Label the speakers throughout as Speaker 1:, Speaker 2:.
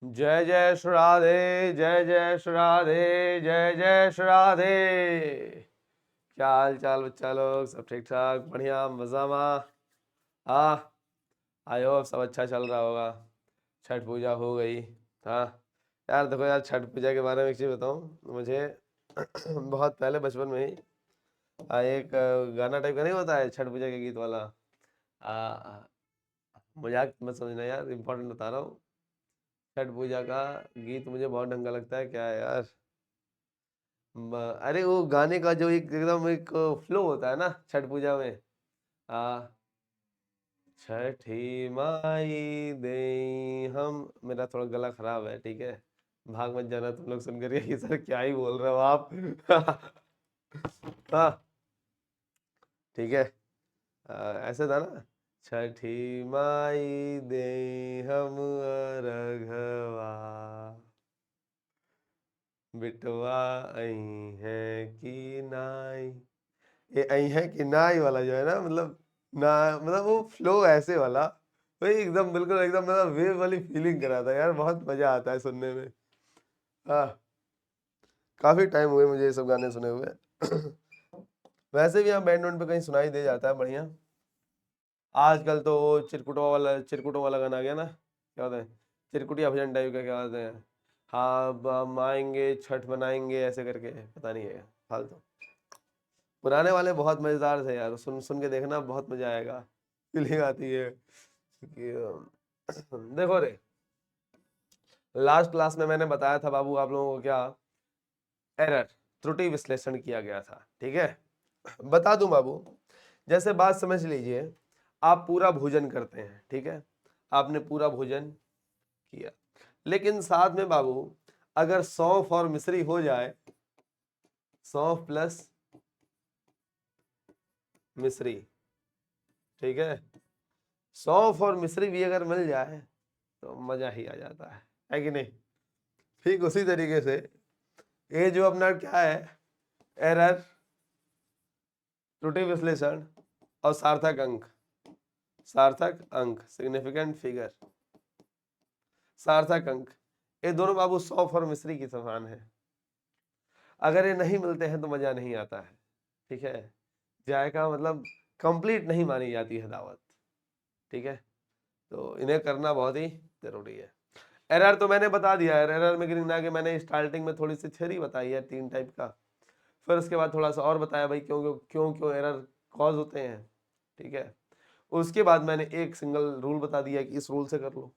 Speaker 1: जय जय श्री राधे, जय जय श्री राधे, जय जय श्री राधे। क्या हाल चाल बच्चा लोग, सब ठीक ठाक, बढ़िया, मजा में? हाँ, आई होप सब अच्छा चल रहा होगा। छठ पूजा हो गई। हाँ यार, देखो यार, छठ पूजा के बारे में एक चीज़ बताऊँ मुझे। बहुत पहले बचपन में ही एक गाना टाइप का नहीं होता है छठ पूजा के गीत वाला। आ, मजाक मत समझना यार, इम्पोर्टेंट बता रहा हूँ। छठ पूजा का गीत मुझे बहुत ढंगा लगता है, क्या है यार। अरे वो गाने का जो एक एकदम एक फ्लो होता है ना छठ पूजा में। आ छठी माई दे हम, मेरा थोड़ा गला खराब है, ठीक है। भाग मत जाना तुम लोग सुन कर ये सर क्या ही बोल रहे हो आप। हाँ, ठीक है। ऐसे था ना, छठी माई दे हम अरघवा, बिटवा आई है कि नाई। ये आई है कि नाई वाला जो है ना, मतलब ना, मतलब वो फ्लो ऐसे वाला, वही एकदम बिल्कुल एकदम मतलब वेव वाली फीलिंग कराता है यार, बहुत मजा आता है सुनने में। हाँ, काफी टाइम हुए मुझे ये सब गाने सुने हुए। वैसे भी यहाँ बैंड वैंड पे कहीं सुनाई दे जाता है बढ़िया। आजकल तो वो चिरकुटों वाला गाना आ गया ना, क्या होता है, चिरकुटिया भजन टाइप का, क्या होते हैं। हाँ, हम आएंगे छठ बनाएंगे ऐसे करके, पता नहीं है, फालतू। पुराने वाले बहुत मजेदार थे यार, सुन सुन के देखना, बहुत मजा आएगा, फीलिंग आती है कि देखो रे, लास्ट क्लास में मैंने बताया था बाबू आप लोगों को, क्या एरर, त्रुटि विश्लेषण किया गया था, ठीक है। बता दूं बाबू, जैसे बात समझ लीजिए, आप पूरा भोजन करते हैं, ठीक है, आपने पूरा भोजन किया, लेकिन साथ में बाबू अगर सौंफ और मिश्री हो जाए, सौंफ प्लस मिश्री, ठीक है, सौंफ और मिश्री भी अगर मिल जाए तो मजा ही आ जाता है कि नहीं। ठीक उसी तरीके से ये जो अपना क्या है, एरर, त्रुटि विश्लेषण और सार्थक अंक, सार्थक अंक सिग्निफिकेंट फिगर, सार्थक अंक, ये दोनों बाबू सौंफ और मिश्री की समान है। अगर ये नहीं मिलते हैं तो मजा नहीं आता है, ठीक है। जायका मतलब कंप्लीट नहीं मानी जाती है दावत, ठीक है। तो इन्हें करना बहुत ही जरूरी है। एरर तो मैंने बता दिया है, एरर में गिनना के मैंने स्टार्टिंग में थोड़ी सी थ्योरी बताई है 3 टाइप का, फिर उसके बाद थोड़ा सा और बताया भाई क्यों क्यों क्यों एरर कॉज होते हैं, ठीक है। उसके बाद मैंने एक सिंगल रूल बता दिया कि इस रूल से कर लो।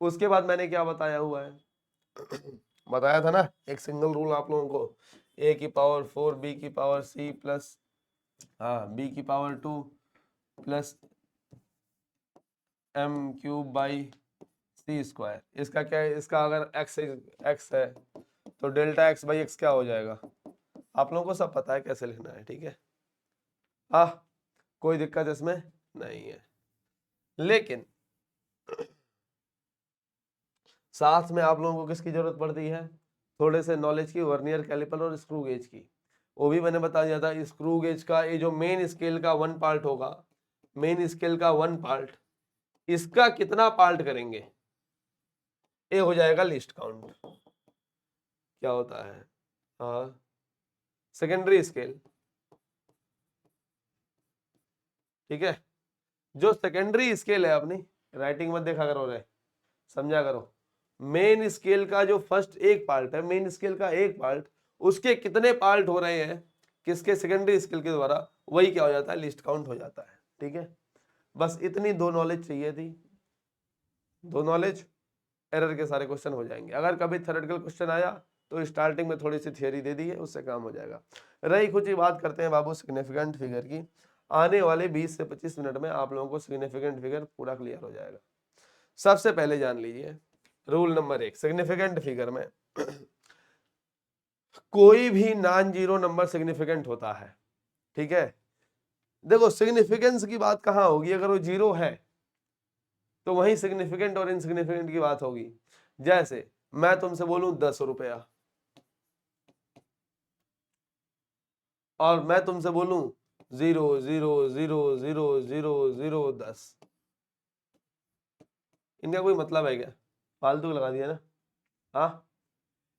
Speaker 1: उसके बाद मैंने क्या बताया हुआ है, बताया था ना एक सिंगल रूल आप लोगों को, a की पावर 4 b की पावर c प्लस, हाँ, b की power 2 plus m cube by c square. इसका क्या है, इसका अगर x है तो डेल्टा x बाई एक्स क्या हो जाएगा, आप लोगों को सब पता है कैसे लिखना है, ठीक है। हाँ, कोई दिक्कत इसमें नहीं है, लेकिन साथ में आप लोगों को किसकी जरूरत पड़ती है, थोड़े से नॉलेज की, वर्नियर कैलिपर और स्क्रू गेज की। वो भी मैंने बता दिया था, स्क्रू गेज का ये जो मेन स्केल का 1 पार्ट होगा, मेन स्केल का 1 पार्ट, इसका कितना पार्ट करेंगे, ये हो जाएगा लिस्ट काउंट। क्या होता है, हाँ, सेकेंडरी स्केल, ठीक है। जो सेकेंडरी स्केल है अपनी, राइटिंग मत देखा करो रे, समझा करो। मेन स्केल का जो फर्स्ट एक पार्ट है, मेन स्केल का एक पार्ट, उसके कितने पार्ट हो रहे हैं किसके, सेकेंडरी स्केल के द्वारा, वही क्या हो जाता है, लिस्ट काउंट हो जाता है, ठीक है। बस इतनी दो नॉलेज चाहिए थी, दो नॉलेज, एरर के सारे क्वेश्चन हो जाएंगे। अगर कभी थ्योरेटिकल क्वेश्चन आया तो स्टार्टिंग में थोड़ी सी थियरी दे दी है, उससे काम हो जाएगा। रही कुछ ही बात करते हैं बाबू सिग्निफिकेंट फिगर की। आने वाले 20 से 25 मिनट में आप लोगों को सिग्निफिकेंट फिगर पूरा क्लियर हो जाएगा। सबसे पहले जान लीजिए रूल नंबर 1, सिग्निफिकेंट फिगर में कोई भी नॉन जीरो नंबर सिग्निफिकेंट होता है, ठीक है। देखो सिग्निफिकेंस की बात कहां होगी, अगर वो जीरो है तो वहीं सिग्निफिकेंट और इनसिग्निफिकेंट की बात होगी। जैसे मैं तुमसे बोलूं 10 रुपया, और मैं तुमसे बोलूं 0 0 0 0 0 0 10, इनका कोई मतलब है क्या, फालतू लगा दिया ना। हाँ,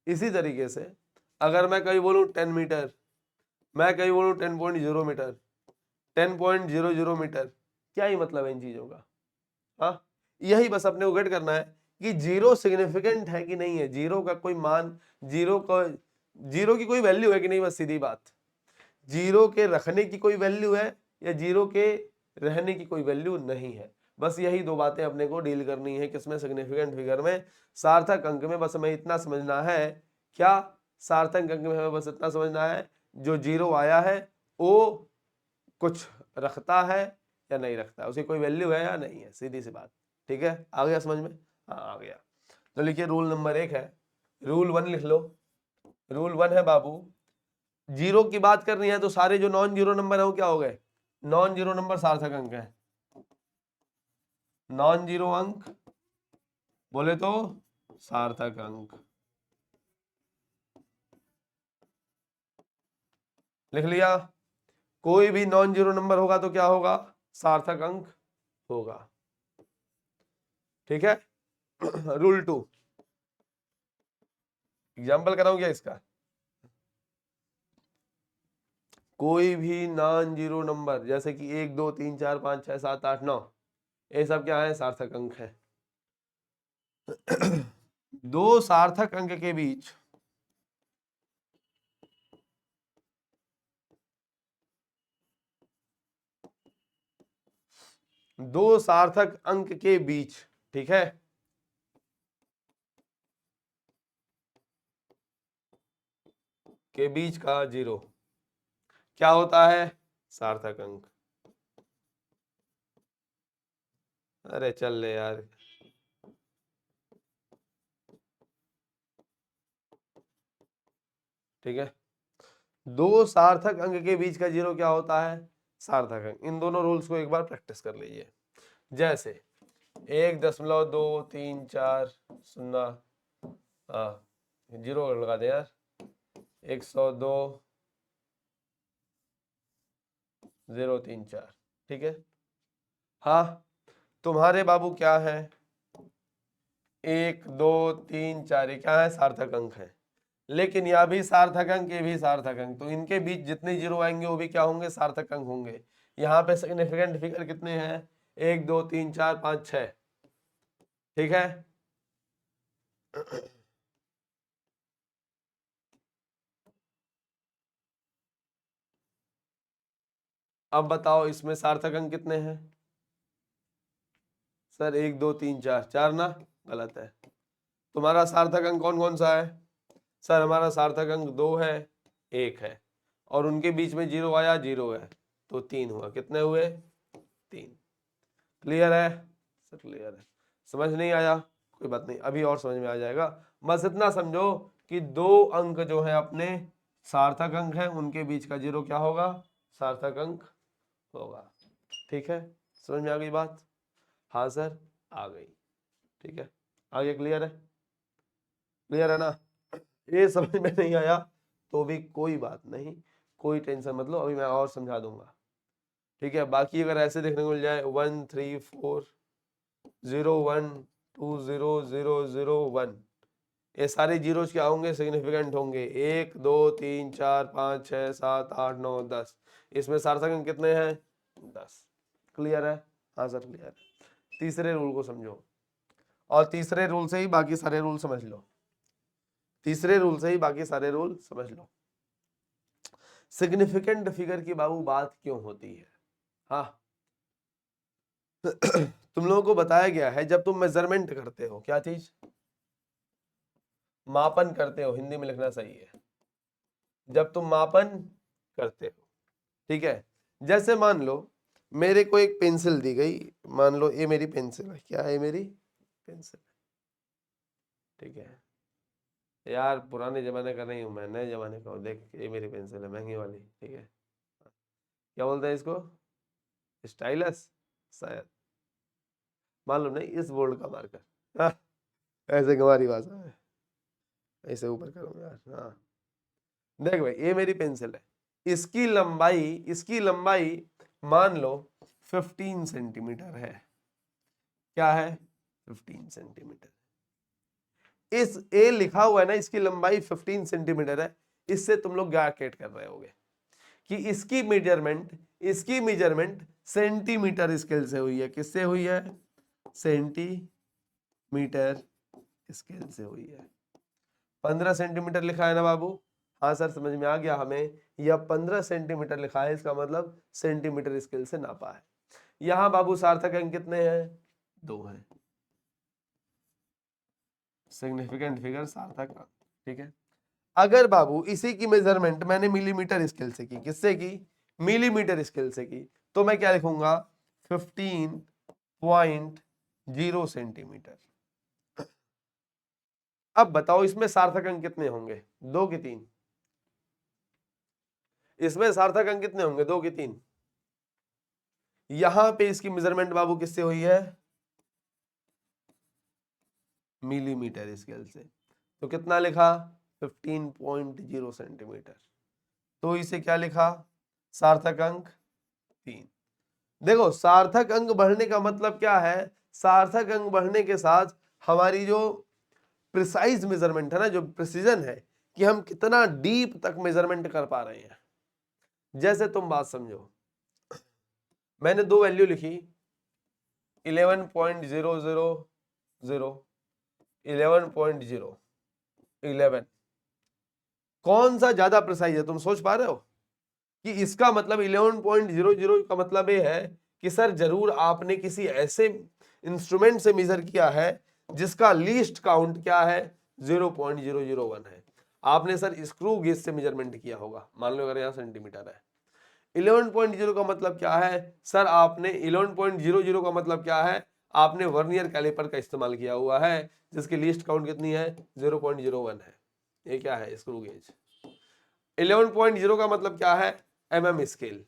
Speaker 1: इसी तरीके से अगर मैं कहीं बोलूँ 10 मीटर, मैं कहीं बोलूँ 10.0 मीटर, 10.00 मीटर, क्या ही मतलब है इन चीजों का। हाँ, यही बस अपने को गेट करना है कि जीरो सिग्निफिकेंट है कि नहीं है, जीरो का कोई मान, जीरो की कोई वैल्यू है कि नहीं, बस सीधी बात। जीरो के रखने की कोई वैल्यू है या जीरो के रहने की कोई वैल्यू नहीं है। बस यही दो बातें अपने को डील करनी है, किसमें, सिग्निफिकेंट फिगर में, सार्थक अंक में। बस हमें इतना समझना है, क्या, सार्थक अंक में हमें बस इतना समझना है, जो जीरो आया है वो कुछ रखता है या नहीं रखता है, उसकी कोई वैल्यू है या नहीं है, सीधी सी बात। ठीक है, आ गया समझ में? हाँ आ गया। तो लिखिए रूल नंबर 1 है, रूल 1 लिख लो। रूल 1 है बाबू, जीरो की बात करनी है तो सारे जो नॉन जीरो नंबर है वो क्या हो गए, नॉन जीरो नंबर सार्थक अंक है। नॉन जीरो अंक बोले तो सार्थक अंक। लिख लिया? कोई भी नॉन जीरो नंबर होगा तो क्या होगा, सार्थक अंक होगा। ठीक है। रूल 2, एग्जाम्पल कराऊं क्या इसका? कोई भी नॉन जीरो नंबर जैसे कि 1 2 3 4 5 6 7 8 9, ये सब क्या है, सार्थक अंक है। दो सार्थक अंक के बीच दो सार्थक अंक के बीच, ठीक है, के बीच का जीरो क्या होता है, सार्थक अंक। अरे चल ले यार, ठीक है। दो सार्थक अंक के बीच का जीरो क्या होता है, सार्थक अंक। इन दोनों रूल्स को एक बार प्रैक्टिस कर लीजिए। जैसे 1.234 हाँ, जीरो लगा दे यार, 102.034, ठीक है। हाँ, तुम्हारे बाबू क्या है, 1 2 3 4, ये क्या है, सार्थक अंक है। लेकिन यह भी सार्थक अंक, ये भी सार्थक अंक, तो इनके बीच जितने जीरो आएंगे वो भी क्या होंगे, सार्थक अंक होंगे। यहाँ पे सिग्निफिकेंट फिगर कितने हैं, 1 2 3 4 5 6, ठीक है। अब बताओ इसमें सार्थक अंक कितने हैं, सर 1 2 3 4, 4 ना, गलत है। तुम्हारा सार्थक अंक कौन कौन सा है, सर हमारा सार्थक अंक 2 है, 1 है, और उनके बीच में जीरो आया, 0 है, तो 3 हुआ। कितने हुए, 3। क्लियर है, सर क्लियर है। समझ नहीं आया, कोई बात नहीं, अभी और समझ में आ जाएगा। बस इतना समझो कि दो अंक जो है अपने सार्थक अंक है, उनके बीच का जीरो क्या होगा, सार्थक अंक होगा। ठीक है, समझ में आ गई बात? हाँ सर आ गई। ठीक है, आगे क्लियर है, क्लियर है ना? ये समझ में नहीं आया तो भी कोई बात नहीं, कोई टेंशन मत लो, अभी मैं और समझा दूंगा। ठीक है, बाकी अगर ऐसे देखने को मिल जाए 1 3 4 0 1 2 0 0 0 1, ये सारे जीरोस क्या होंगे, सिग्निफिकेंट होंगे। 1 2 3 4 5 6 7 8 9 10, इसमें सार्थक अंक कितने हैं, 10। क्लियर है? हाँ सर क्लियर है। तीसरे रूल को समझो, और तीसरे रूल से ही बाकी सारे रूल समझ लो, तीसरे रूल से ही बाकी सारे रूल समझ लो। सिग्निफिकेंट फिगर की बाबू बात क्यों होती है? हाँ, तुम लोगों को बताया गया है जब तुम मेजरमेंट करते हो, क्या चीज, मापन करते हो, हिंदी में लिखना सही है, जब तुम मापन करते हो, ठीक है। जैसे मान लो मेरे को एक पेंसिल दी गई, मान लो ये मेरी पेंसिल है, क्या है, मेरी पेंसिल, ठीक है। यार पुराने जमाने का नहीं हूँ मैं, नए जमाने का हूँ। देख ये मेरी पेंसिल है, महंगी वाली, ठीक है। क्या बोलते हैं इसको, स्टाइलस शायद, मालूम नहीं, इस बोर्ड का मार्कर। हाँ, ऐसे हमारी भाषा में, ऐसे ऊपर करो यार। हाँ, देख भाई ये मेरी पेंसिल है, इसकी लंबाई मान लो 15 सेंटीमीटर है। क्या है, 15 सेंटीमीटर। इस ए लिखा हुआ है ना, इसकी लंबाई 15 सेंटीमीटर है, इससे तुम लोग क्या कैट कर रहे होगे कि इसकी मेजरमेंट सेंटीमीटर स्केल से हुई है। किससे हुई है? सेंटीमीटर स्केल से हुई है। 15 सेंटीमीटर लिखा है ना बाबू? हाँ सर समझ में आ गया हमें। यह 15 सेंटीमीटर लिखा है, इसका मतलब सेंटीमीटर स्केल से नापा है। यहां बाबू सार्थक अंक कितने हैं? 2 हैं। सिग्निफिकेंट फिगर सार्थक अंक। ठीक है। अगर बाबू इसी की मेजरमेंट मैंने मिलीमीटर स्केल से की, किससे की? मिलीमीटर स्केल से की, तो मैं क्या लिखूंगा? 15.0 सेंटीमीटर। अब बताओ इसमें सार्थक अंक कितने होंगे? 2 की 3? इसमें सार्थक अंक कितने होंगे? 2 की 3? यहां पे इसकी मेजरमेंट बाबू किससे हुई है? मिलीमीटर स्केल से। तो कितना लिखा? 15.0 सेंटीमीटर। तो इसे क्या लिखा? सार्थक अंक 3। देखो सार्थक अंक बढ़ने का मतलब क्या है? सार्थक अंक बढ़ने के साथ हमारी जो प्रिसाइज मेजरमेंट है ना, जो प्रिसीजन है कि हम कितना डीप तक मेजरमेंट कर पा रहे हैं। जैसे तुम बात समझो, मैंने 2 वैल्यू लिखी, 11.000, 11.0, 11। कौन सा ज्यादा प्रिसाइज है? तुम सोच पा रहे हो कि इसका मतलब 11.00 का मतलब ये है कि सर जरूर आपने किसी ऐसे इंस्ट्रूमेंट से मेजर किया है जिसका लीस्ट काउंट क्या है? 0.001 है। आपने सर स्क्रू गेज से मेजरमेंट किया होगा, मान लो अगर यहाँ सेंटीमीटर है। 11.0 का मतलब क्या है? सर आपने 11.00 का मतलब क्या है? आपने वर्नियर कैलिपर का इस्तेमाल किया हुआ है जिसकी लीस्ट काउंट कितनी है? 0.01 है। ये क्या है? Screw gauge. 11.0 का मतलब क्या है? mm scale.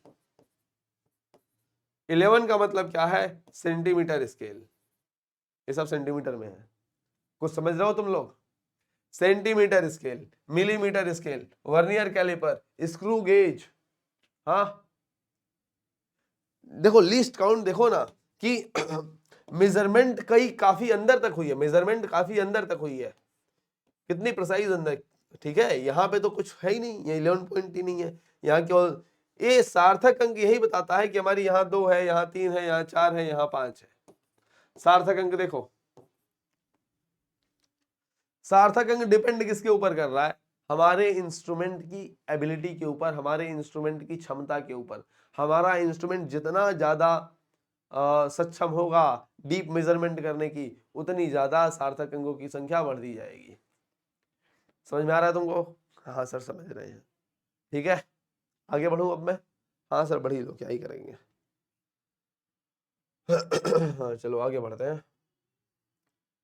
Speaker 1: 11 का मतलब क्या है? Centimetre scale. ये सब सेंटीमीटर में है, कुछ समझ रहे हो तुम लोग? Centimetre scale, millimetre scale, vernier calliper, screw gauge. हाँ देखो लीस्ट काउंट देखो ना कि मेजरमेंट कई काफी अंदर तक हुई है, मेजरमेंट काफी अंदर तक हुई है। कितनी प्रिसाइज अंदर? ठीक है, यहाँ पे तो कुछ है ही नहीं, ये 11 पॉइंट ही नहीं है। यहाँ केवल ये सार्थक अंक यही बताता है कि हमारी यहाँ 2 है, यहाँ 3 है, यहाँ 4 है, यहाँ 5 है। सार्थक अंक देखो, सार्थक अंक डिपेंड किसके ऊपर कर रहा है? हमारे इंस्ट्रूमेंट की एबिलिटी के ऊपर, हमारे इंस्ट्रूमेंट की क्षमता के ऊपर। हमारा इंस्ट्रूमेंट जितना ज्यादा सक्षम होगा डीप मेजरमेंट करने की, उतनी ज्यादा सार्थक अंकों की संख्या बढ़ दी जाएगी। समझ में आ रहा है तुमको? हाँ सर समझ रहे हैं। ठीक है, आगे बढ़ूं अब मैं? हाँ सर बढ़ी लो, क्या ही करेंगे। हाँ चलो आगे बढ़ते हैं।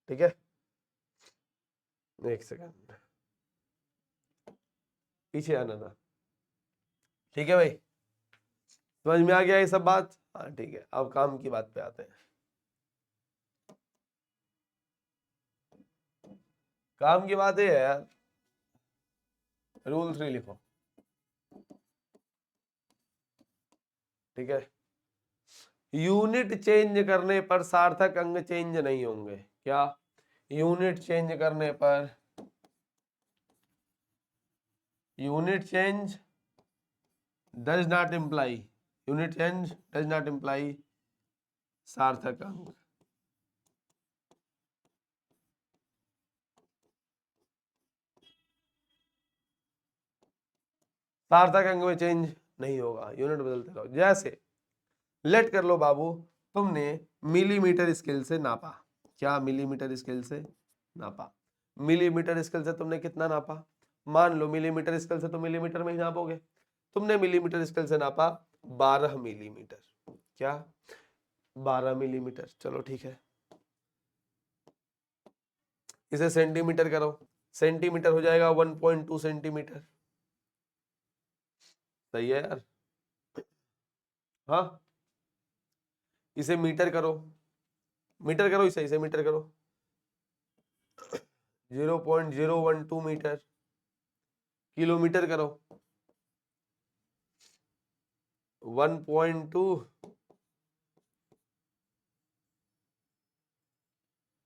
Speaker 1: ठीक है, एक सेकंड पीछे आना था। ठीक है भाई, समझ में आ गया ये सब बात? हाँ ठीक है, अब काम की बात पे आते हैं। काम की बात ये है यार, रूल 3 लिखो। ठीक है, यूनिट चेंज करने पर सार्थक अंक चेंज नहीं होंगे। क्या? यूनिट चेंज करने पर, unit change does not imply, unit change does not imply सार्थक अंक। सार्थक अंक में चेंज नहीं होगा, यूनिट बदलते रहो। जैसे लेट कर लो बाबू, तुमने मिलीमीटर स्केल से नापा। क्या? मिलीमीटर स्केल से नापा। मिलीमीटर स्केल से तुमने कितना नापा? मान लो मिलीमीटर स्केल से तो मिलीमीटर में ही नापोगे। तुमने मिलीमीटर स्केल से नापा 12 मिलीमीटर। क्या? 12 मिलीमीटर। चलो ठीक है, इसे सेंटीमीटर करो, सेंटीमीटर हो जाएगा 1.2 सेंटीमीटर। सही है यार? हाँ, इसे मीटर करो, मीटर करो, इसे मीटर करो, 0.012 मीटर। किलोमीटर करो, 1.2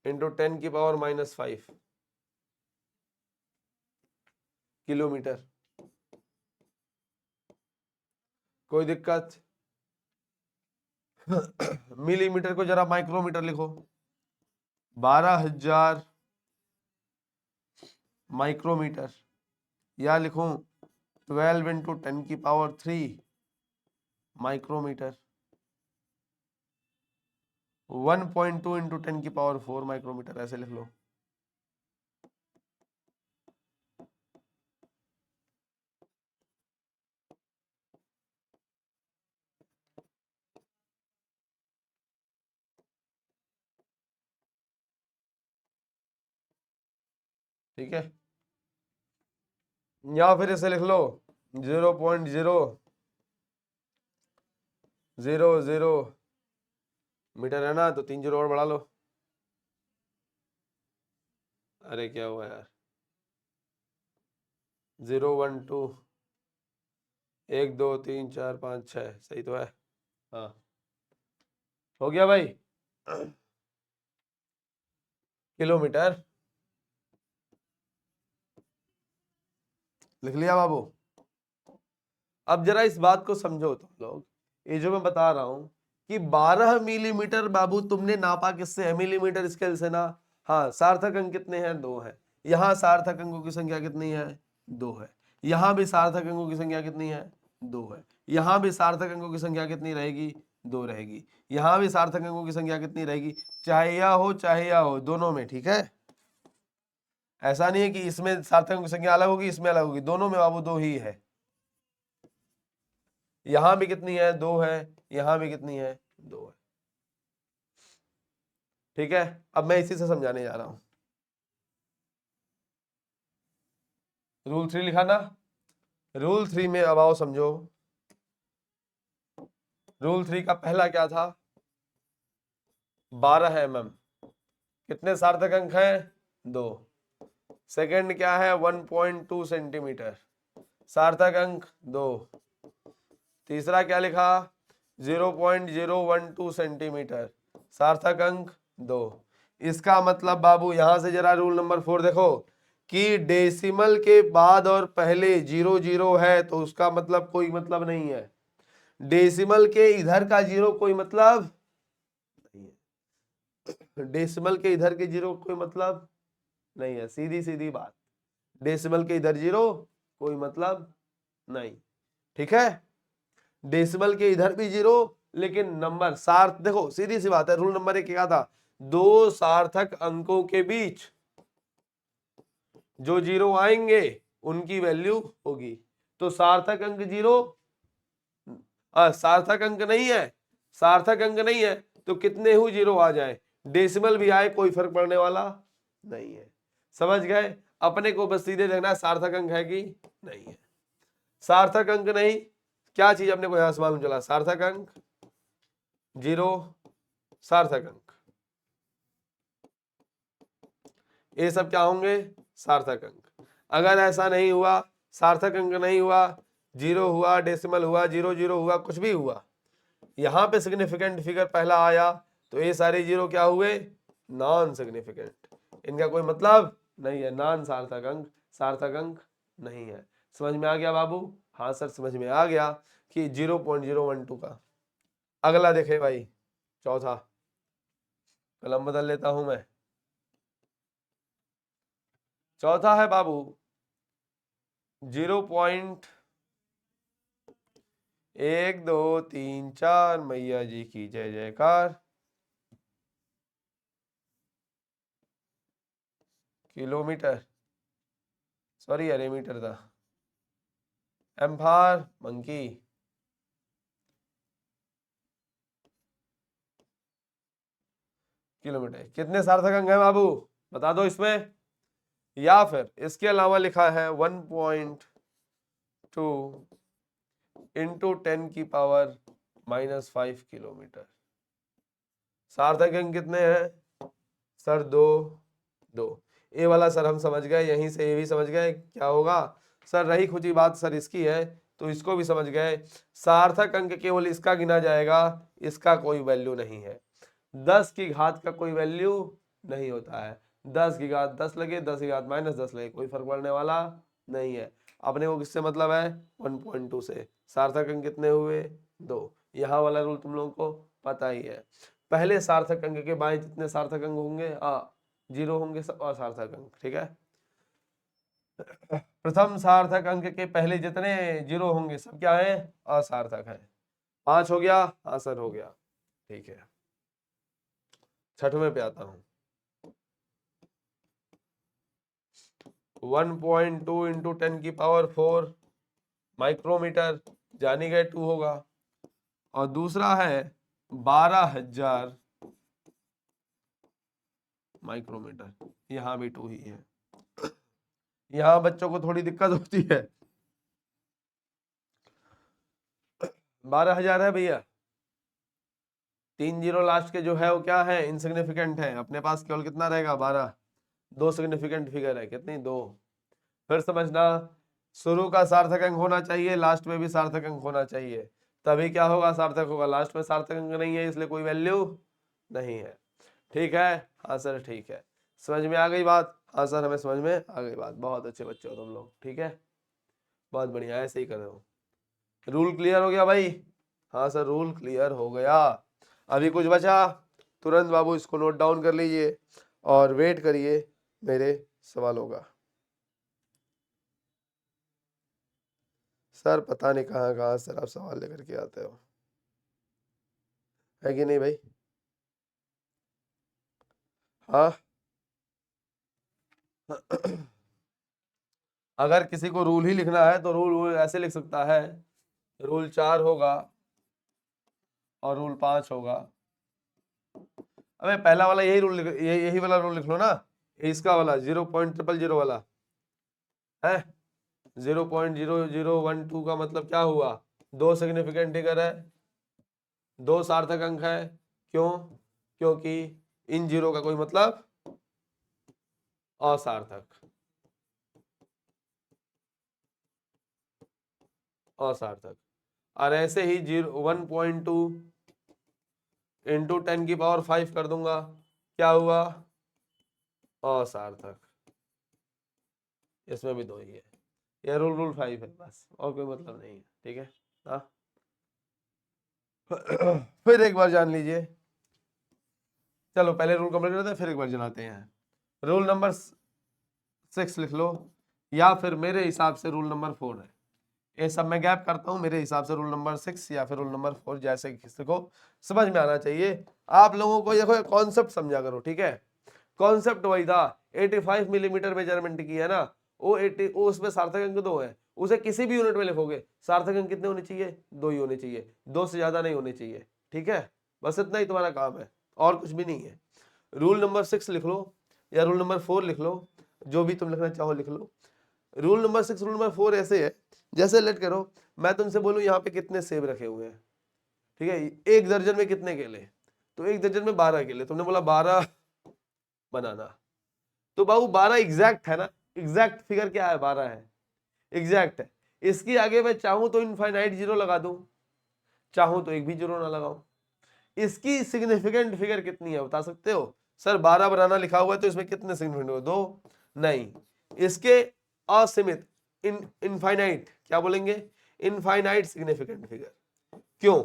Speaker 1: इंटू 10 की पावर -5। किलोमीटर। कोई दिक्कत? मिलीमीटर को जरा माइक्रोमीटर लिखो। 12,000 माइक्रोमीटर, या लिखूं 12 इंटू 10⁻³ माइक्रोमीटर, 1.2 इंटू 10⁻⁴ माइक्रोमीटर, ऐसे लिख लो। ठीक है, या फिर इसे लिख लो 0.000 मीटर है ना, तो 3 जीरो और बढ़ा लो। अरे क्या हुआ यार, 0 1 2 1 2 3 4 5 6, सही तो है। हाँ हो गया भाई। किलोमीटर लिख लिया बाबू। अब जरा इस बात को समझो तुम लोग, ये जो मैं बता रहा हूं कि 12 मिलीमीटर बाबू तुमने नापा किससे है? मिलीमीटर स्केल से ना। हाँ, सार्थक अंक कितने हैं? 2 है। यहाँ सार्थक अंकों की संख्या कितनी है? 2 है। यहाँ भी सार्थक अंकों की संख्या कितनी है? 2 है। यहाँ भी सार्थक अंकों की संख्या कितनी रहेगी? 2 रहेगी। यहाँ भी सार्थक अंकों की संख्या कितनी रहेगी? चाहे यह हो दोनों में, ठीक है। ऐसा नहीं है कि इसमें सार्थक अंकों की संख्या अलग होगी, इसमें अलग होगी, दोनों में बाबू 2 ही है। यहां भी कितनी है? 2 है। यहां भी कितनी है? 2 है। ठीक है, अब मैं इसी से समझाने जा रहा हूं। रूल 3 लिखा ना? रूल 3 में अब आओ समझो। रूल 3 का पहला क्या था? 12 mm। कितने सार्थक अंक हैं? 2। सेकंड क्या है? 1.2 सेंटीमीटर, सार्थक अंक 2। तीसरा क्या लिखा? 0.012 सेंटीमीटर, सार्थक अंक 2। इसका मतलब बाबू यहां से जरा रूल नंबर 4 देखो कि डेसिमल के बाद और पहले 0 0 है, तो उसका मतलब कोई मतलब नहीं है। डेसिमल के इधर का 0 कोई मतलब नहीं है। डेसिमल के इधर के 0 कोई मतलब नहीं है, सीधी सीधी बात। डेसिमल के इधर 0 कोई मतलब नहीं, ठीक है। डेसिमल के इधर भी 0, लेकिन नंबर सार्थ, देखो सीधी सी बात है। रूल नंबर 1 क्या था? 2 सार्थक अंकों के बीच जो 0 आएंगे उनकी वैल्यू होगी। तो सार्थक अंक 0, सार्थक अंक नहीं है, सार्थक अंक नहीं है तो कितने ही 0 आ जाए, डेसिमल भी आए, कोई फर्क पड़ने वाला नहीं है। समझ गए? अपने को बस सीधे देखना है सार्थक अंक है कि नहीं है। सार्थक अंक नहीं, क्या चीज अपने को यहां से मालूम चला? सार्थक अंक 0, सार्थक अंक, ये सब क्या होंगे? सार्थक अंक। अगर ऐसा नहीं हुआ, सार्थक अंक नहीं हुआ, 0 हुआ, डेसिमल हुआ, 0 0 हुआ, कुछ भी हुआ, यहां पे सिग्निफिकेंट फिगर पहला आया, तो ये सारे 0 क्या हुए? नॉन सिग्निफिकेंट, इनका कोई मतलब नहीं है, नॉन सार्थक अंक, सार्थक अंक नहीं है। समझ में आ गया बाबू? हाँ सर समझ में आ गया कि 0.012 का। अगला देखे भाई, चौथा। कलम बदल लेता हूं मैं। चौथा है बाबू 0.1234, मैया जी की जय जयकार, किलोमीटर, सॉरी अरे मीटर था, एम फॉर मंकी। किलोमीटर। कितने सार्थक अंक है बाबू बता दो इसमें, या फिर इसके अलावा लिखा है 1.2 इंटू 10⁻⁻5 किलोमीटर। सार्थक अंक कितने हैं सर? 2 2। ये वाला सर हम समझ गए, यहीं से ये भी समझ गए क्या होगा सर। रही खुची बात सर इसकी है, तो इसको भी समझ गए। सार्थक अंक केवल इसका गिना जाएगा, इसका कोई वैल्यू नहीं है। 10 की घात का कोई वैल्यू नहीं होता है। 10 की घात 10 लगे, 10 की घात -10 लगे, कोई फर्क पड़ने वाला नहीं है। अपने को किससे मतलब है? 1.2 से। सार्थक अंक कितने हुए? 2। यहाँ वाला रूल तुम लोगों को पता ही है। पहले सार्थक अंक के बाएं जितने सार्थक अंक होंगे 0 होंगे, सब असार्थक अंक। ठीक है, प्रथम सार्थक अंक के पहले जितने 0 होंगे सब क्या है? असार्थक है। 5 हो गया? हाँ सर हो गया। ठीक है, छठवें पे आता हूं। 1.2 इंटू 10⁴ माइक्रोमीटर, जानी गए 2 होगा। और दूसरा है 12,000 माइक्रोमीटर, यहां भी 2 ही है। यहां बच्चों को थोड़ी दिक्कत होती है। 12,000 है भैया, 3 0 लास्ट के जो है वो क्या है? इनसिग्निफिकेंट है। अपने पास केवल कितना रहेगा? 12। 2 सिग्निफिकेंट फिगर है, कितनी? 2। फिर समझना, शुरू का सार्थक अंक होना चाहिए, लास्ट में भी सार्थक अंक होना चाहिए, तभी क्या होगा? सार्थक होगा। लास्ट में सार्थक अंक नहीं है इसलिए कोई वैल्यू नहीं है। ठीक है? हाँ सर ठीक है। समझ में आ गई बात? हाँ सर हमें समझ में आ गई बात। बहुत अच्छे बच्चे हो तुम लोग। ठीक है, बहुत बढ़िया, ऐसे ही कर रहे हो। रूल क्लियर हो गया भाई? हाँ सर रूल क्लियर हो गया। अभी कुछ बचा? तुरंत बाबू इसको नोट डाउन कर लीजिए और वेट करिए मेरे सवालों का। सर पता नहीं कहाँ कहाँ सर आप सवाल लेकर के आते हो, है कि नहीं भाई? हाँ अगर किसी को रूल ही लिखना है तो रूल ऐसे लिख सकता है, रूल 4 होगा और रूल 5 होगा। अबे पहला वाला यही रूल यही वाला रूल लिख लो ना, इसका वाला 0.000 वाला है। 0.0012 का मतलब क्या हुआ? 2 सिग्निफिकेंट फिगर है, 2 सार्थक अंक है। क्यों? क्योंकि इन जीरो का कोई मतलब असार्थक, असार्थक। और ऐसे ही 1.2 इंटू 10⁵ कर दूंगा, क्या हुआ? असार्थक। इसमें भी 2 ही है। यह रूल 5 है बस, और कोई मतलब नहीं है। ठीक है, हाँ फिर एक बार जान लीजिए। चलो पहले रूल कंप्लीट करते हैं, फिर एक बार जनाते हैं। रूल नंबर 6 लिख लो, या फिर मेरे हिसाब से रूल नंबर 4 है। ये सब मैं गैप करता हूं, मेरे हिसाब से रूल नंबर 6 या फिर रूल नंबर 4, जैसे किसी को समझ में आना चाहिए। आप लोगों को देखो कॉन्सेप्ट समझा करो। ठीक है, कॉन्सेप्ट वही था। 85 मिलीमीटर मेजरमेंट की है ना, वो 80, वो उसमें सार्थक अंक 2 है। उसे किसी भी यूनिट में लिखोगे सार्थक अंक कितने होने चाहिए? 2 ही होने चाहिए, 2 से ज्यादा नहीं होने चाहिए। ठीक है, बस इतना ही तुम्हारा काम है, और कुछ भी नहीं है। रूल नंबर 6 लिख लो या रूल नंबर 4 लिख लो, जो भी तुम लिखना चाहो लिख लो। रूल नंबर 6 रूल नंबर 4 ऐसे है, जैसे लेट करो मैं तुमसे बोलूं यहाँ पे कितने सेब रखे हुए हैं। ठीक है, एक दर्जन में कितने केले? तो एक दर्जन में 12 केले, तुमने बोला 12 बनाना। तो बाबू 12 एग्जैक्ट है ना? एग्जैक्ट फिगर क्या है? 12 है, एग्जैक्ट है। इसकी आगे मैं चाहूं तो इनफाइनाइट जीरो लगा दूं, चाहूं तो एक भी जीरो ना लगाऊं। इसकी सिग्निफिकेंट फिगर कितनी है बता सकते हो? सर 12 बनाना लिखा हुआ है तो इसमें कितने सिग्निफिकेंट हो? 2 नहीं, इसके असीमित, इनफाइनाइट, क्या बोलेंगे? Infinite significant figure. क्यों?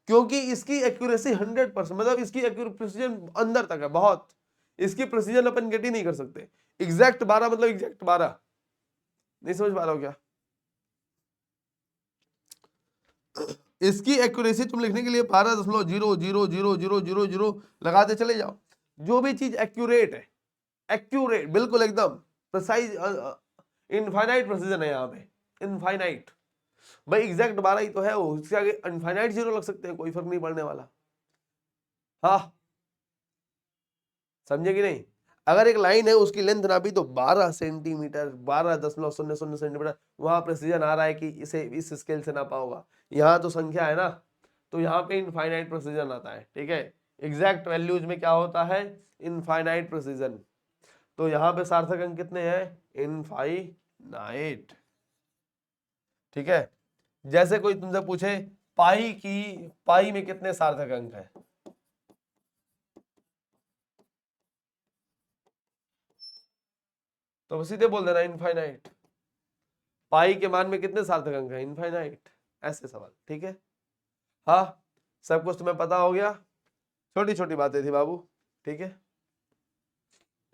Speaker 1: क्योंकि इसकी एक्यूरेसी 100%, मतलब इसकी प्रिसीजन अंदर तक है बहुत। इसकी प्रिसीजन अपन गेट ही नहीं कर सकते। एग्जैक्ट 12 मतलब एग्जैक्ट 12। नहीं समझ पा रहे हो क्या? इसकी एक्यूरेसी तुम लिखने के लिए 12.000000 लगाते चले जाओ। जो भी चीज एक्यूरेट है, एक्यूरेट बिल्कुल एकदम प्रिसाइज, इनफाइनाइट प्रिसीजन है यहाँ पे, इनफाइनाइट। भाई एग्जैक्ट 12 ही तो है वो, उसके आगे इनफाइनाइट जीरो लग सकते हैं, कोई फर्क नहीं पड़ने वाला। हाँ समझे कि नहीं? अगर एक लाइन है उसकी लेंथ नापी तो 12 सेंटीमीटर, 12.00 वहां प्रेसिजन आ रहा है कि इसे इस स्केल से नापा होगा। यहाँ तो संख्या है ना, तो यहाँ पे इनफाइनाइट प्रेसिजन आता है। ठीक है, एग्जैक्ट वैल्यूज में क्या होता है? Infinite precision. तो यहाँ पे सार्थक अंक कितने हैं? इनफाइनाइट। ठीक है, जैसे कोई तुमसे पूछे पाई में कितने सार्थक अंक है, तो सीधे बोल देना इनफाइनाइट। पाई के मान में कितने सार्थक अंक हैं? इनफाइनाइट। ऐसे सवाल, ठीक है। हाँ, सब कुछ तुम्हें पता हो गया, छोटी छोटी बातें थी बाबू, ठीक है।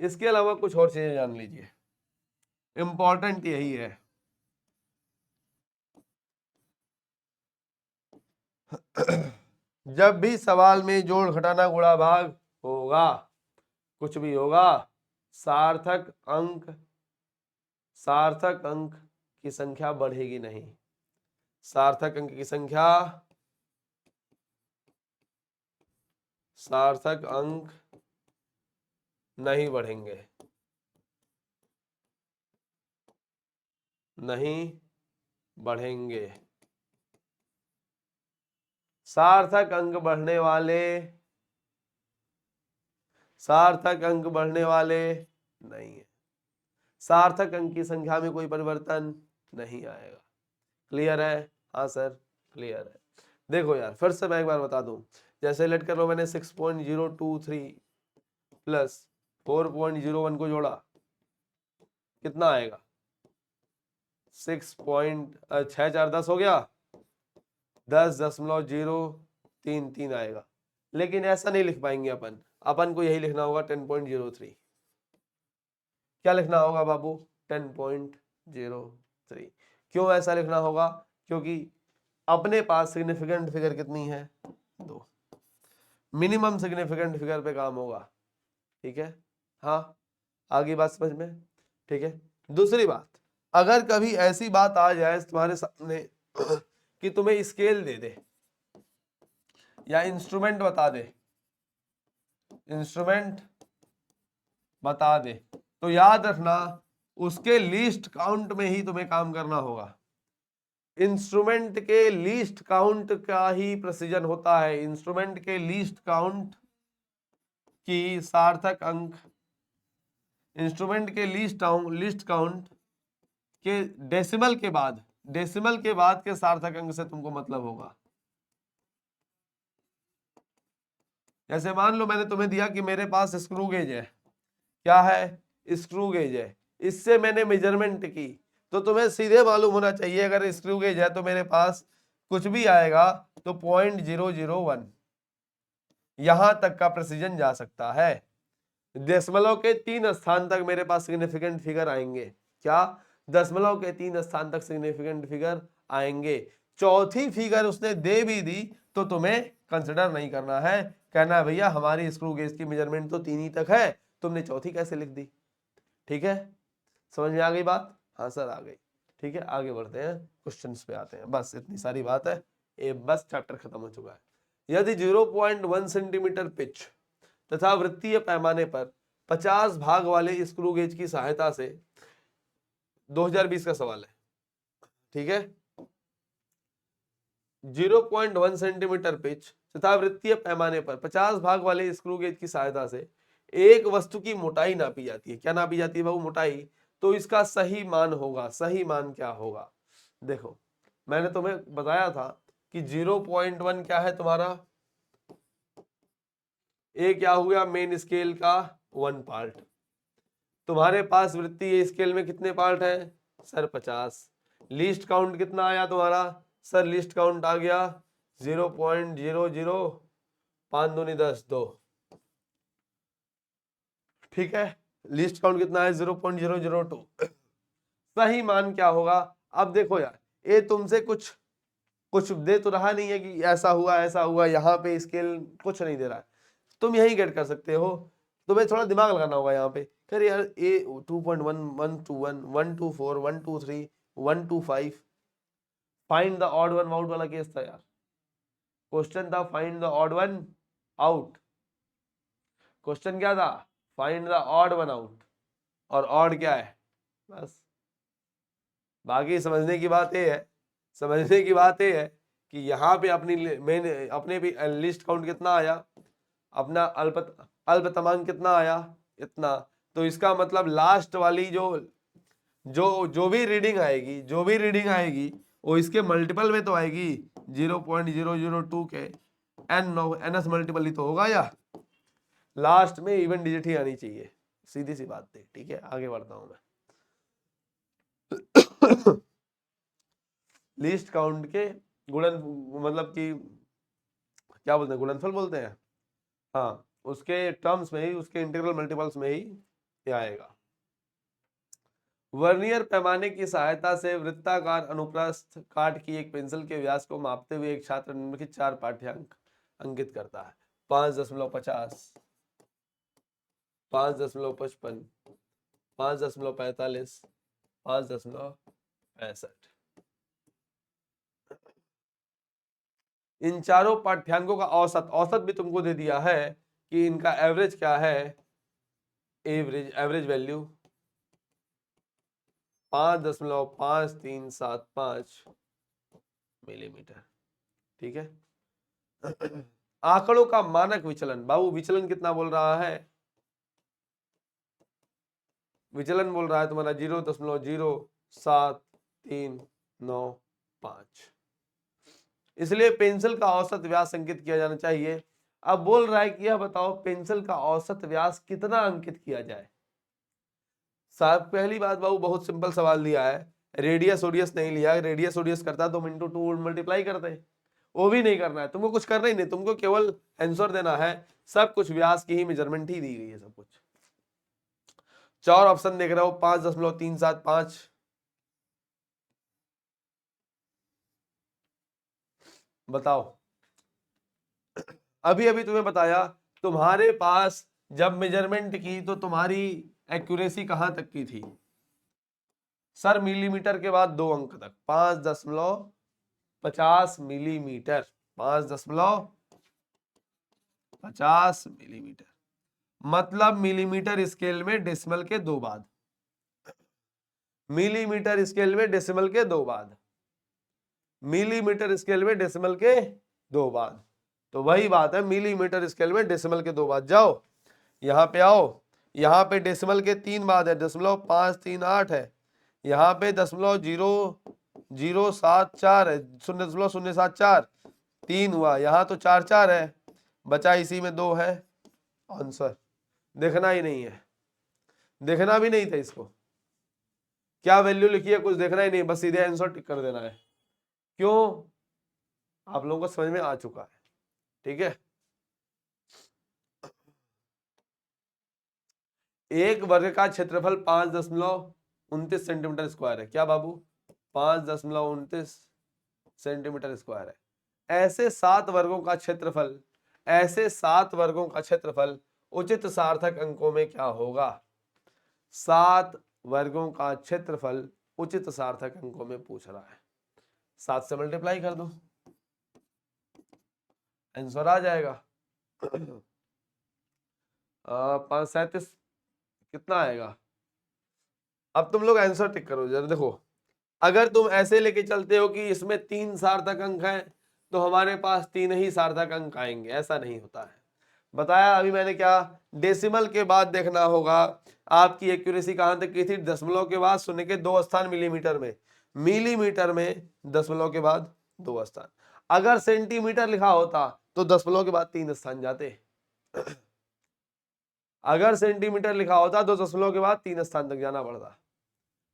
Speaker 1: इसके अलावा कुछ और चीजें जान लीजिए, इंपॉर्टेंट यही है। जब भी सवाल में जोड़ घटाना गुणा भाग होगा, कुछ भी होगा, सार्थक अंक की संख्या बढ़ेगी नहीं। सार्थक अंक की संख्या, सार्थक अंक नहीं बढ़ेंगे, नहीं बढ़ेंगे। सार्थक अंक बढ़ने वाले, सार्थक अंक बढ़ने वाले नहीं है। सार्थक अंक की संख्या में कोई परिवर्तन नहीं आएगा। क्लियर है? हाँ सर क्लियर है। देखो यार, फिर से मैं एक बार बता दूं, जैसे लेट कर लो मैंने 6.023 प्लस 4.01 को जोड़ा, कितना आएगा? 6.6 हो गया, 10.033 आएगा। लेकिन ऐसा नहीं लिख पाएंगे अपन को यही लिखना होगा 10.03। क्या लिखना होगा बाबू? 10.03। क्यों ऐसा लिखना होगा? क्योंकि अपने पास सिग्निफिकेंट फिगर कितनी है? 2। मिनिमम सिग्निफिकेंट फिगर पे काम होगा, ठीक है। हाँ, आगे बात समझ में, ठीक है। दूसरी बात, अगर कभी ऐसी बात आ जाए तुम्हारे सामने कि तुम्हें स्केल दे दे या इंस्ट्रूमेंट बता दे, इंस्ट्रूमेंट बता दे, तो याद रखना उसके लीस्ट काउंट में ही तुम्हें काम करना होगा। इंस्ट्रूमेंट के लीस्ट काउंट का ही प्रेसिजन होता है। इंस्ट्रूमेंट के लीस्ट काउंट की सार्थक अंक, इंस्ट्रूमेंट के लीस्ट काउंट के डेसिमल के बाद, डेसिमल के बाद के सार्थक अंक से तुमको मतलब होगा। जैसे मान लो मैंने तुम्हें दिया कि मेरे पास स्क्रू गेज है, क्या है? स्क्रू गेज है, इससे मैंने मेजरमेंट की, तो तुम्हें सीधे मालूम होना चाहिए अगर स्क्रू गेज है तो मेरे पास कुछ भी आएगा तो 0.001 यहां तक का प्रेसिजन जा सकता है। दशमलव के 3 स्थान तक मेरे पास सिग्निफिकेंट फिगर आएंगे। क्या? दशमलव के 3 स्थान तक सिग्निफिकेंट फिगर आएंगे। चौथी फिगर उसने दे भी दी तो तुम्हें कंसिडर नहीं करना है, कहना है भैया हमारी स्क्रू गेज की मेजरमेंट तो 3 ही तक है, तुमने चौथी कैसे लिख दी? ठीक है, समझ में आ गई बात? हाँ सर आ गई। ठीक है, आगे बढ़ते हैं, क्वेश्चंस पे आते हैं। बस इतनी सारी बात है, ये बस चैप्टर खत्म हो चुका है। यदि 0.1 सेंटीमीटर पिच तथा वृत्तीय पैमाने पर 50 भाग वाले स्क्रू गेज की सहायता से, 2020 का सवाल है, ठीक है। 0.1 सेंटीमीटर पिच तथा वृत्तीय पैमाने पर 50 भाग वाले स्क्रू गेज की सहायता से एक वस्तु की मोटाई नापी जाती है। क्या नापी जाती है बाबू? मोटाई। तो इसका सही मान होगा, सही मान क्या होगा? देखो मैंने तुम्हें बताया था कि 0.1 क्या है तुम्हारा? ये क्या हो गया? मेन स्केल का 1 पार्ट। तुम्हारे पास वृत्तीय स्केल में कितने पार्ट है सर? 50। लीस्ट काउंट कितना आया तुम्हारा सर? लीस्ट काउंट आ गया 0.00, 5 दूनी 10, 2। ठीक है, लिस्ट काउंट कितना है? 0.002। सही मान क्या होगा? अब देखो यार, ये तुमसे कुछ दे तो रहा नहीं है कि ऐसा हुआ, यहाँ पे स्केल कुछ नहीं दे रहा है, तुम यही गेट कर सकते हो। तुम्हें थोड़ा दिमाग लगाना होगा यहाँ पे। फिर यार ए 2.1, 121, 124, 123, 125, find the odd one out वाला केस था यार। क्वेश्चन था find the odd one out. Question क्या था? Find the odd one out. और ऑड क्या है? बस बाकी समझने की बात ये है, समझने की बात ये है कि यहाँ पे अपनी मेन अपने भी लिस्ट काउंट कितना आया, अपना अल्पतमांक कितना आया? इतना। तो इसका मतलब लास्ट वाली जो भी रीडिंग आएगी वो इसके मल्टीपल में तो आएगी। 0.002 के एनएस मल्टीपल ही तो होगा, या लास्ट में इवन डिजिट ही आनी चाहिए। सीधी सी बात है, ठीक है। आगे बढ़ता हूं मैं। लीस्ट काउंट के गुणन, मतलब कि क्या बोलते हैं, गुणनफल बोलते हैं, हाँ, उसके टर्म्स में ही, उसके इंटीग्रल मल्टीपल्स में ही ये आएगा। वर्नियर पैमाने की सहायता से वृत्ताकार अनुप्रस्थ काट की एक पेंसिल के व्यास को मापते हुए एक छात्र निम्नलिखित 4 पाठ्यांक अंकित करता है। 5.50, 5.55, 5.45, 5.65। इन चारों पाठ्यांकों का औसत भी तुमको दे दिया है कि इनका एवरेज क्या है, एवरेज वैल्यू 5.5375 मिलीमीटर। ठीक है। आंकड़ों का मानक विचलन, बाबू विचलन कितना बोल रहा है, विचलन बोल रहा है तुम्हारा 0.0739 इसलिए पेंसिल का औसत व्यास अंकित किया जाना चाहिए। अब बोल रहा है कि यह बताओ पेंसिल का औसत व्यास कितना अंकित किया जाए। साहब पहली बात बाबू बहुत सिंपल सवाल दिया है, रेडियस ओडियस नहीं लिया, रेडियस ओडियस करता तो इंटू 2 मल्टीप्लाई करते, वो भी नहीं करना है तुमको, कुछ करना ही नहीं, तुमको केवल आंसर देना है। सब कुछ व्यास की ही मेजरमेंट ही दी गई है सब कुछ। 4 ऑप्शन देख रहे हो, 5.375, बताओ। अभी अभी तुम्हें बताया तुम्हारे पास जब मेजरमेंट की तो तुम्हारी एक्यूरेसी कहां तक की थी सर, मिलीमीटर के बाद 2 अंक तक, 5.50 मिलीमीटर, 5.50 मिलीमीटर, मतलब मिलीमीटर स्केल में डेसिमल के 2 बाद, मिलीमीटर स्केल में डेसिमल के 2 बाद, मिलीमीटर स्केल में डेसिमल के 2 बाद। तो वही बात है, मिलीमीटर स्केल में डेसिमल के 2 बाद। जाओ यहां पे आओ, यहां पे डेसिमल के 3 बाद है, 0.538 है, यहाँ पे 0.0074 है, 0.074, 3 हुआ, यहाँ तो 4 है, बचा इसी में 2 है आंसर। देखना ही नहीं है, देखना भी नहीं था इसको, क्या वैल्यू लिखी है कुछ देखना ही नहीं, बस सीधे आंसर टिक कर देना है। क्यों, आप लोगों को समझ में आ चुका है। ठीक है, एक वर्ग का क्षेत्रफल 5.29 सेंटीमीटर स्क्वायर है। क्या बाबू, 5.29 सेंटीमीटर स्क्वायर है। ऐसे 7 वर्गों का क्षेत्रफल, ऐसे 7 वर्गों का क्षेत्रफल उचित सार्थक अंकों में क्या होगा। 7 वर्गों का क्षेत्रफल उचित सार्थक अंकों में पूछ रहा है, 7 से मल्टीप्लाई कर दो, आंसर आ जाएगा। 537 कितना आएगा। अब तुम लोग आंसर टिक करो जरा, देखो अगर तुम ऐसे लेके चलते हो कि इसमें 3 सार्थक अंक हैं तो हमारे पास 3 ही सार्थक अंक आएंगे, ऐसा नहीं होता है। बताया अभी मैंने क्या, डेसिमल के बाद देखना होगा आपकी एक्यूरेसी कहां तक की थी, दशमलव के बाद शून्य के 2 स्थान मिलीमीटर में, मिलीमीटर में दशमलव के बाद 2 स्थान। अगर सेंटीमीटर लिखा होता तो दशमलव के बाद 3 स्थान जाते, अगर सेंटीमीटर लिखा होता तो दशमलव के बाद 3 स्थान तक जाना पड़ता।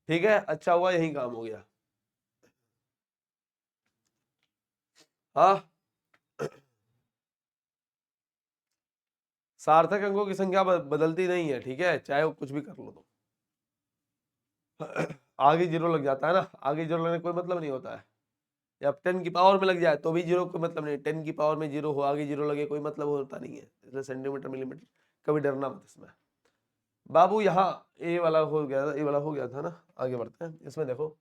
Speaker 1: ठीक है, अच्छा हुआ यही काम हो गया। हाँ, सार्थक अंकों की संख्या बदलती नहीं है, ठीक है, चाहे वो कुछ भी कर लो तो। आगे जीरो लग जाता है ना, आगे जीरो लगने कोई मतलब नहीं होता है। जब 10 की पावर में लग जाए तो भी जीरो कोई मतलब नहीं, 10 की पावर में जीरो हो, आगे जीरो लगे कोई मतलब होता नहीं है। इसलिए सेंटीमीटर मिलीमीटर कभी डरना मत इसमें। बाबू यहाँ ए वाला हो गया था, ए वाला हो गया था ना, आगे बढ़ते हैं। इसमें देखो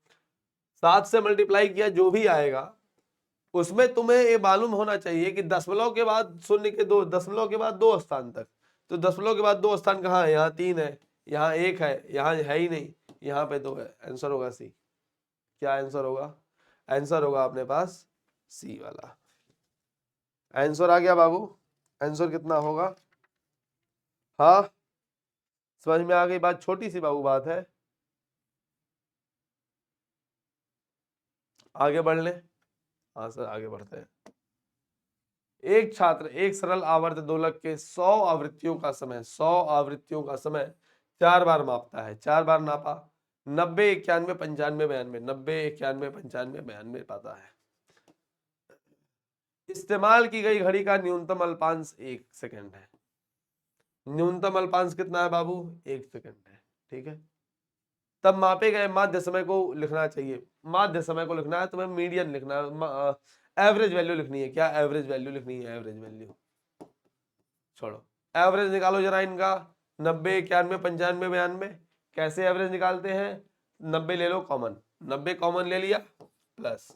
Speaker 1: 7 से मल्टीप्लाई किया जो भी आएगा उसमें तुम्हें ये मालूम होना चाहिए कि दशमलव के बाद शून्य के 2, दशमलव के बाद 2 स्थान तक, तो दशमलव के बाद 2 स्थान कहाँ है, यहाँ 3 है, यहाँ 1 है, यहाँ है ही नहीं, यहाँ पे 2 है। आंसर होगा सी। क्या आंसर होगा, आंसर होगा अपने पास सी वाला। आंसर आ गया बाबू, आंसर कितना होगा। हाँ समझ में आ गई बात, छोटी सी बाबू बात है, आगे बढ़ ले। हाँ सर आगे बढ़ते हैं। एक छात्र एक सरल आवर्त दोलक के 100 आवृत्तियों का समय 100 आवृत्तियों का समय 4 बार मापता है, 4 बार नापा 90, 91, 95, 92, 90, 91, 95, 92 पाता है। इस्तेमाल की गई घड़ी का न्यूनतम अल्पांश 1 सेकंड है। न्यूनतम अल्पांश कितना है बाबू? 1 सेकंड है। ठीक है, तब मापे गए माध्य समय को लिखना चाहिए। माध्य समय को लिखना है, तुम्हें मीडियन लिखना है, एवरेज वैल्यू लिखनी है। क्या एवरेज वैल्यू लिखनी है? एवरेज वैल्यू छोड़ो, एवरेज निकालो जरा इनका। 90, 91, 95, 92। कैसे एवरेज निकालते हैं? 90 ले लो कॉमन, 90 कॉमन ले लिया, प्लस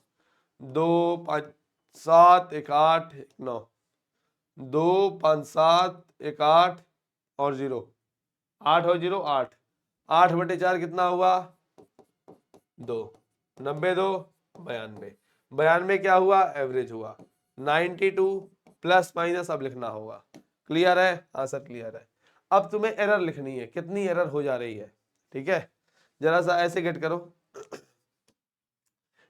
Speaker 1: 2, 5, 7, 1, 8, 9, 2, 5, 7, 1, 8 और 0, 8 और 0, 8, 8/4 कितना हुआ? 2, 90, 2, 92, 92 क्या हुआ? एवरेज हुआ। 92 प्लस माइनस अब लिखना होगा। क्लियर है? हाँ सर क्लियर है। अब तुम्हें एरर लिखनी है, कितनी एरर हो जा रही है। ठीक है, जरा सा ऐसे गेट करो।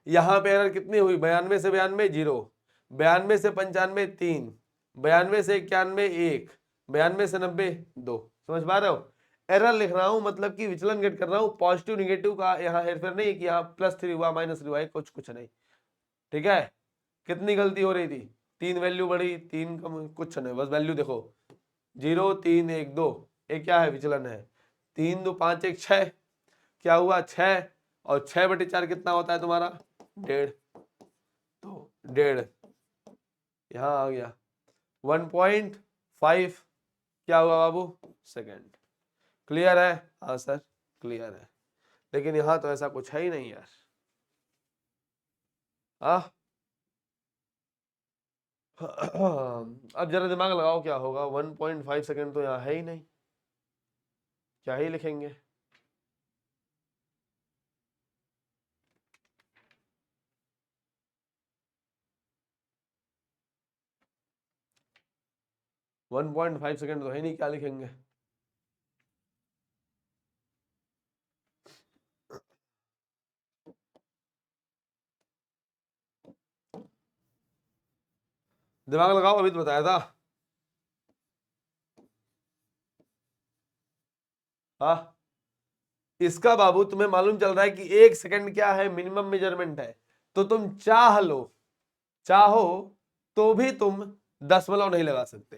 Speaker 1: यहां पे एरर कितनी हुई? 92 से 92 0, 92 से 95 3, 92 से 91 1, 92 से 90 2। समझ पा रहे हो? एरर लिख रहा हूं मतलब कि विचलन गेट कर रहा हूं। पॉजिटिव निगेटिव का यहाँ हेरफेर नहीं कि यहाँ +3 हुआ -3 हुआ, कुछ नहीं। ठीक है, कितनी गलती हो रही थी? 3 वैल्यू बढ़ी, 3 कम, कुछ नहीं, बस वैल्यू देखो 0 3 1 2। ये क्या है? विचलन है। 3 2 5 1 6, क्या हुआ? 6, और 6/4 कितना होता है तुम्हारा? 1.5। तो 1.5 यहाँ आ गया। 1.5 क्या हुआ बाबू? सेकेंड। क्लियर है? हाँ सर क्लियर है। लेकिन यहाँ तो ऐसा कुछ है ही नहीं यार। हाँ अब जरा दिमाग लगाओ क्या होगा। 1.5 सेकेंड तो यहाँ है ही नहीं, क्या ही लिखेंगे? वन पॉइंट फाइव सेकेंड तो है नहीं, क्या लिखेंगे? दिमाग लगाओ, अभी तो बताया था। हाँ, इसका बाबू तुम्हें मालूम चल रहा है कि 1 सेकंड क्या है? मिनिमम मेजरमेंट है। तो तुम चाह लो, चाहो तो भी तुम दशमलव नहीं लगा सकते।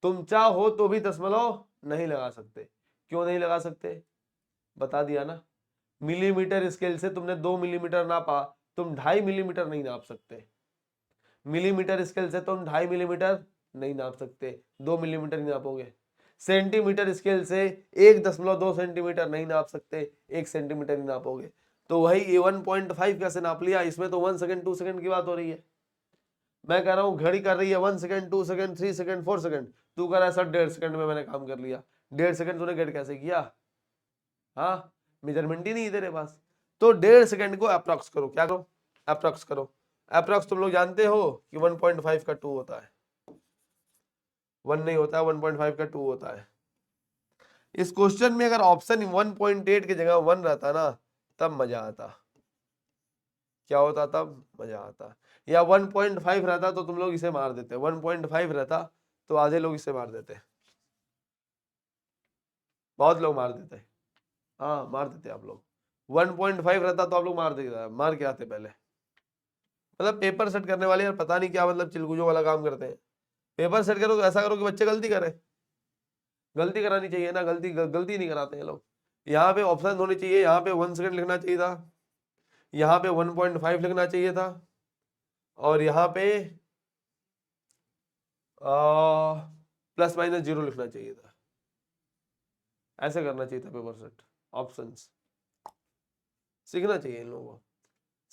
Speaker 1: तुम चाहो तो भी दशमलव नहीं लगा सकते। क्यों नहीं लगा सकते? बता दिया ना। मिलीमीटर स्केल से तुमने 2 मिलीमीटर नापा, तुम 2.5 मिलीमीटर नहीं नाप सकते। मिलीमीटर स्केल से तुम 2.5 मिलीमीटर नहीं नाप सकते, 2 मिलीमीटर ही नापोगे। सेंटीमीटर स्केल से 1.2 सेंटीमीटर नहीं नाप सकते, 1 सेंटीमीटर ही नापोगे। तो वही 1.5 कैसे नाप लिया? इसमें तो 1 सेकंड 2 सेकंड की बात हो रही है। मैं कह रहा हूँ घड़ी कर रही है 1 सेकंड 2 सेकंड 3 सेकंड 4 सेकंड, तू कह रहा है सर 1.5 सेकंड में मैंने काम कर लिया। 1.5 सेकंड तूने गेट कैसे किया? हाँ, मेजरमेंट ही नहीं है तेरे पास। तो 1.5 सेकंड को अप्रॉक्स करो। क्या करो? अप्रॉक्स करो। अप्रॉक्स तुम लोग जानते हो कि 1.5 का 2 होता है, 1 नहीं होता, 1.5 का 2 होता है। इस क्वेश्चन में अगर ऑप्शन 1.8 की जगह 1 रहता ना, तब मजा आता। क्या होता? तब मजा आता। या 1.5 रहता तो तुम लोग इसे मार देते, 1.5 रहता तो आधे लोग इसे मार देते, बहुत लोग मार देते। हाँ मार देते आप लोग। 1.5 रहता तो आप लोग मार देते, मार के आते पहले। मतलब पेपर सेट करने वाले यार पता नहीं क्या मतलब चिलगुजों वाला काम करते हैं। पेपर सेट करो तो ऐसा करो कि बच्चे गलती करें। गलती करानी चाहिए ना, गलती नहीं कराते हैं लोग। यहाँ पे ऑप्शन होने चाहिए, यहाँ पे 1 सेकंड लिखना चाहिए था, यहाँ पे 1.5 लिखना चाहिए था, और यहाँ पे +- 0 लिखना चाहिए था। ऐसे करना चाहिए था पेपर सेट। ऑप्शंस सीखना चाहिए इन लोगों को।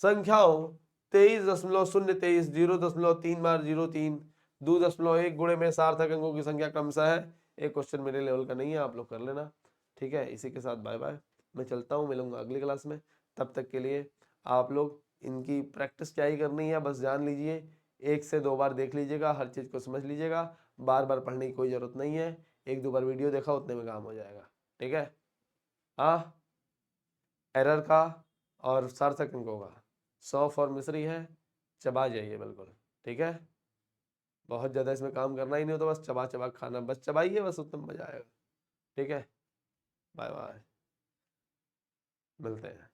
Speaker 1: संख्याओं 23.023, 0.3 बार 0.3, 2.1 गुणे में सार्थक अंकों की संख्या क्रमशः है। एक क्वेश्चन मेरे लेवल का नहीं है, आप लोग कर लेना। ठीक है, इसी के साथ बाय बाय। मैं चलता हूँ, मिलूंगा अगली क्लास में। तब तक के लिए आप लोग इनकी प्रैक्टिस क्या ही करनी है, बस जान लीजिए, 1 से 2 बार देख लीजिएगा, हर चीज़ को समझ लीजिएगा। बार बार पढ़ने की कोई ज़रूरत नहीं है, 1-2 बार वीडियो देखा उतने में काम हो जाएगा। ठीक है, हाँ, एरर का और सार्थक अंकों का सौंफ और मिश्री है, चबा जाइए बिल्कुल। ठीक है, बहुत ज़्यादा इसमें काम करना ही नहीं होता, बस चबा चबा खाना, बस चबाइए, बस उतना मजा आएगा। ठीक है, बाय बाय। मिलते हैं।